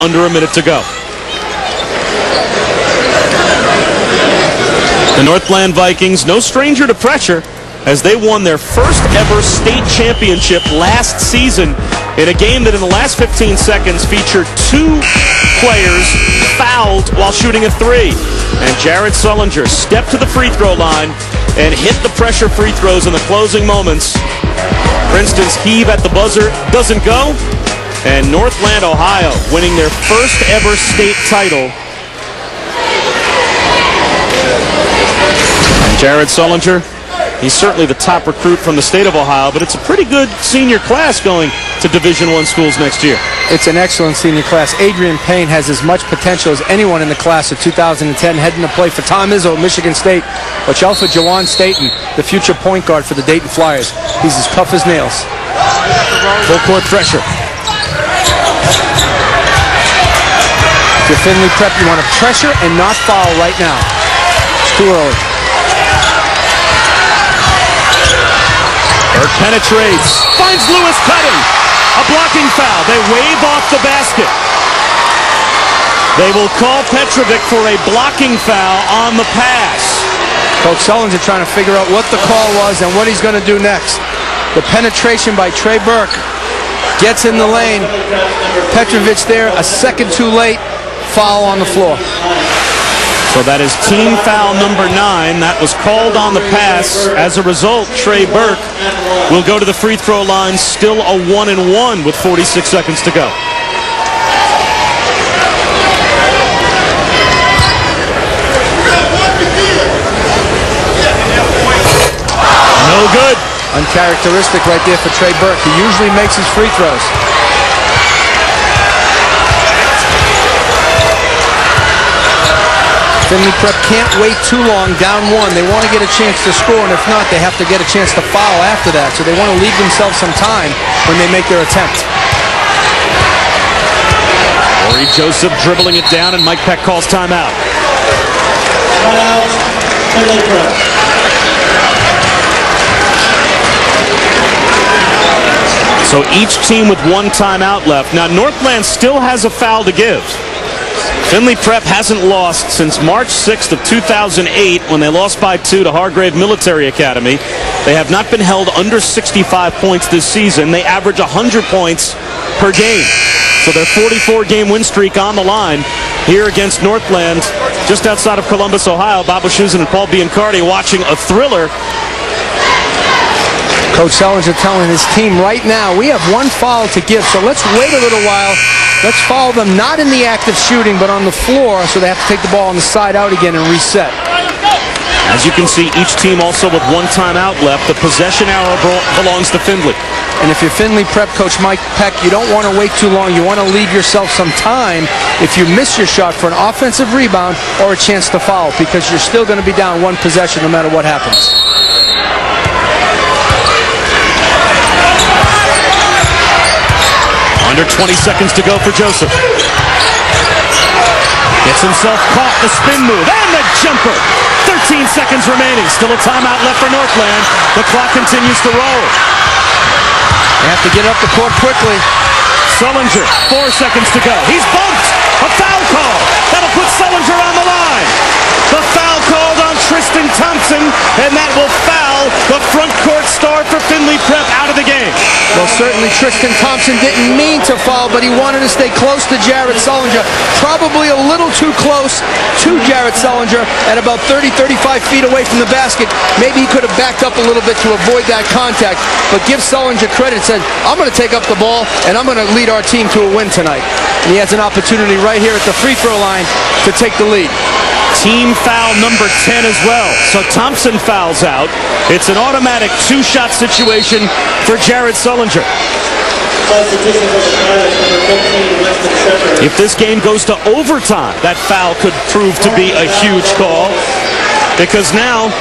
under a minute to go. The Northland Vikings, no stranger to pressure, as they won their first ever state championship last season in a game that in the last 15 seconds featured 2 players fouled while shooting a 3. And Jared Sullinger stepped to the free throw line and hit the pressure free throws in the closing moments. Princeton's heave at the buzzer doesn't go, and Northland, Ohio, winning their first ever state title. And Jared Sullinger, he's certainly the top recruit from the state of Ohio, but it's a pretty good senior class going to Division I schools next year. It's an excellent senior class. Adrian Payne has as much potential as anyone in the class of 2010, heading to play for Tom Izzo at Michigan State. Watch out for Jawan Staten, the future point guard for the Dayton Flyers. He's as tough as nails. Full court pressure. If you're Findlay Prep, you want to pressure and not foul right now. It's too early. Burke penetrates, finds Lewis cutting. A blocking foul. They wave off the basket. They will call Petrovic for a blocking foul on the pass. Coach Sullinger trying to figure out what the call was and what he's going to do next. The penetration by Trey Burke gets in the lane. Petrovic there, a second too late. Foul on the floor. So that is team foul number 9. That was called on the pass. As a result, Trey Burke will go to the free throw line, still a 1-and-1 with 46 seconds to go. No good. Uncharacteristic right there for Trey Burke. He usually makes his free throws. Findlay Prep can't wait too long down 1. They want to get a chance to score, and if not, they have to get a chance to foul after that. So they want to leave themselves some time when they make their attempt. Corey Joseph dribbling it down, and Mike Peck calls timeout. Findlay Prep. So each team with 1 timeout left. Now Northland still has a foul to give. Findlay Prep hasn't lost since March 6th of 2008 when they lost by 2 to Hargrave Military Academy. They have not been held under 65 points this season. They average 100 points per game. So their 44-game win streak on the line here against Northland, just outside of Columbus, Ohio. Bob Wischusen and Paul Biancardi watching a thriller. Coach Sullinger telling his team right now, we have 1 foul to give, so let's wait a little while. Let's foul them not in the act of shooting, but on the floor, so they have to take the ball on the side out again and reset. As you can see, each team also with 1 timeout left. The possession arrow belongs to Findlay. And if you're Findlay Prep coach Mike Peck, you don't want to wait too long. You want to leave yourself some time if you miss your shot for an offensive rebound or a chance to foul, because you're still going to be down 1 possession no matter what happens. Under 20 seconds to go for Joseph. Gets himself caught, the spin move, and the jumper. 13 seconds remaining. Still a timeout left for Northland. The clock continues to roll. They have to get up the court quickly. Sullinger, 4 seconds to go. He's bumped. A foul call. That'll put Sullinger on the line. The foul called on Tristan Thompson, and that will foul the front court star for Findlay Prep out of the game. Well, certainly Tristan Thompson didn't mean to foul, but he wanted to stay close to Jared Sullinger. Probably a little too close to Jared Sullinger at about 30-35 feet away from the basket. Maybe he could have backed up a little bit to avoid that contact, but give Sullinger credit. Said, I'm going to take up the ball, and I'm going to lead our team to a win tonight. And he has an opportunity right here at the free throw line to take the lead. Team foul number 10 as well. So Thompson fouls out. It's an automatic 2-shot situation for Jared Sullinger. If this game goes to overtime, that foul could prove to be a huge call, because now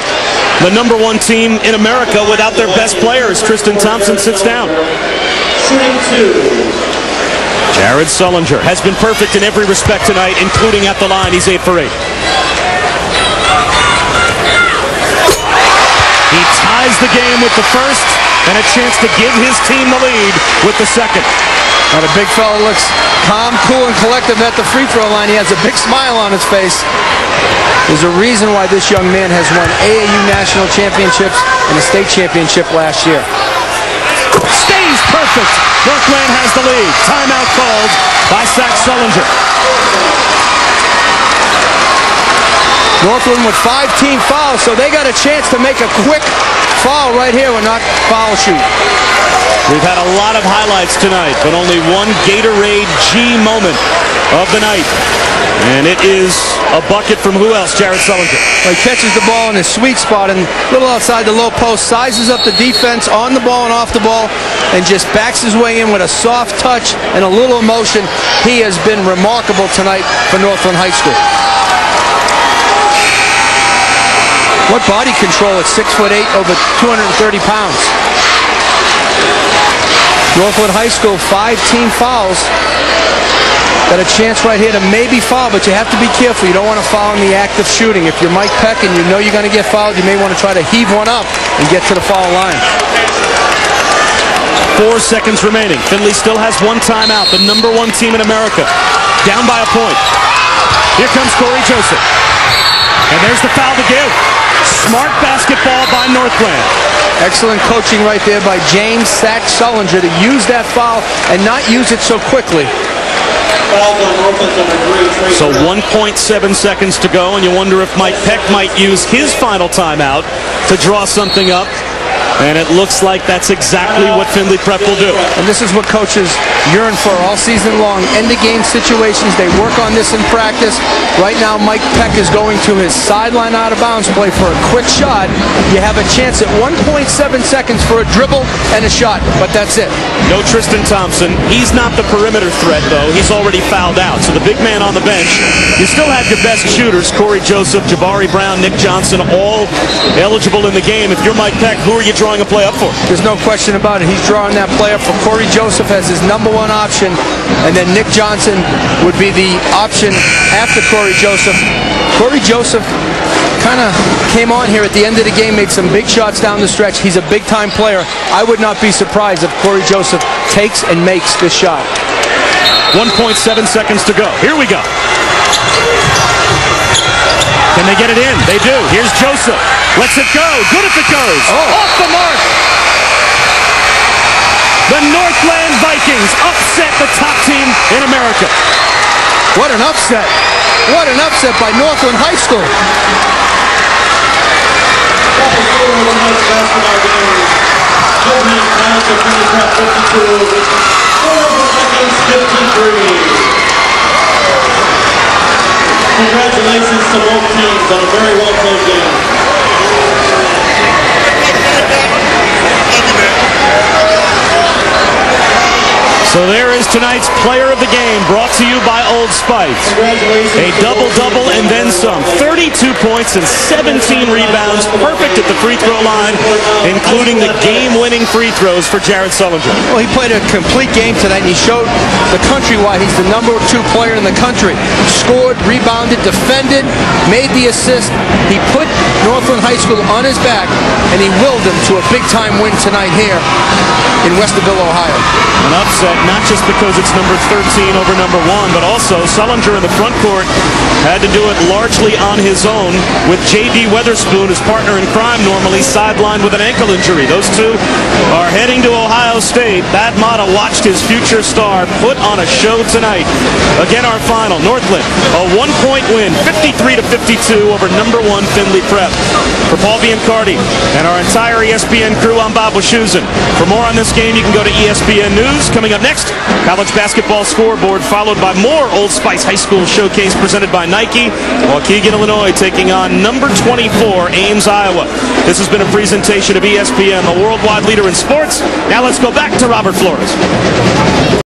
the number 1 team in America without their best players, Tristan Thompson, sits down. Jared Sullinger has been perfect in every respect tonight, including at the line. He's 8 for 8. He ties the game with the first and a chance to give his team the lead with the second. And a big fella looks calm, cool, and collected at the free throw line. He has a big smile on his face. There's a reason why this young man has won AAU national championships and a state championship last year. Stays perfect. Northland has the lead. Timeout called by Zach Sullinger. Northland with 5 team fouls, so they got a chance to make a quick foul right here with not foul shoot. We've had a lot of highlights tonight, but only one Gatorade G moment of the night. And it is a bucket from who else? Jared Sullinger. He catches the ball in his sweet spot and a little outside the low post, sizes up the defense on the ball and off the ball, and just backs his way in with a soft touch and a little emotion. He has been remarkable tonight for Northland High School. What body control at 6'8", over 230 pounds. Northland High School, 5 team fouls. Got a chance right here to maybe foul, but you have to be careful. You don't want to foul in the act of shooting. If you're Mike Peck and you know you're going to get fouled, you may want to try to heave one up and get to the foul line. 4 seconds remaining. Findlay still has one timeout. The #1 team in America. Down by a point. Here comes Corey Joseph. And there's the foul to give. Smart basketball by Northland. Excellent coaching right there by James Zach Sullinger to use that foul and not use it so quickly. So 1.7 seconds to go, and you wonder if Mike Peck might use his final timeout to draw something up. And it looks like that's exactly what Findlay Prep will do. And this is what coaches yearn for all season long. End-of-game situations. They work on this in practice. Right now, Mike Peck is going to his sideline out-of-bounds play for a quick shot. You have a chance at 1.7 seconds for a dribble and a shot, but that's it. No Tristan Thompson. He's not the perimeter threat, though. He's already fouled out. So the big man on the bench, you still have your best shooters, Corey Joseph, Jabari Brown, Nick Johnson, all eligible in the game. If you're Mike Peck, who are you drawing a play up for? There's no question about it. He's drawing that play up for Corey Joseph as his #1 option, and then Nick Johnson would be the option after Corey Joseph. Corey Joseph kind of came on here at the end of the game, made some big shots down the stretch. He's a big-time player. I would not be surprised if Corey Joseph takes and makes this shot. 1.7 seconds to go. Here we go. Can they get it in? They do. Here's Joseph. Lets it go. Good if it goes. Oh. Off the mark. The Northland Vikings upset the top team in America. What an upset. What an upset by Northland High School. Congratulations to both teams on a very well-played game. So there is tonight's player of the game, brought to you by Old Spice. A double-double and then some. 32 points and 17 rebounds, perfect at the free throw line, including the game-winning free throws for Jared Sullinger. Well, he played a complete game tonight, and he showed the country why he's the #2 player in the country. Scored, rebounded, defended, made the assist. He put Northland High School on his back, and he willed them to a big-time win tonight here in Westerville, Ohio. An upset, not just because it's number 13 over number 1, but also Sullinger in the front court had to do it largely on his own with J.D. Weatherspoon, his partner in crime, normally sidelined with an ankle injury. Those two are heading to Ohio State. Thad Matta watched his future star put on a show tonight. Again, our final, Northland, a 1-point win, 53-52 over number 1 Findlay Prep. For Paul Biancardi and our entire ESPN crew, I'm Bob Wischusen. For more on this game, you can go to ESPN News. Coming up next, college basketball scoreboard, followed by more Old Spice High School Showcase presented by Nike, Waukegan, Illinois, taking on number 24, Ames, Iowa. This has been a presentation of ESPN, the worldwide leader in sports. Now let's go back to Robert Flores.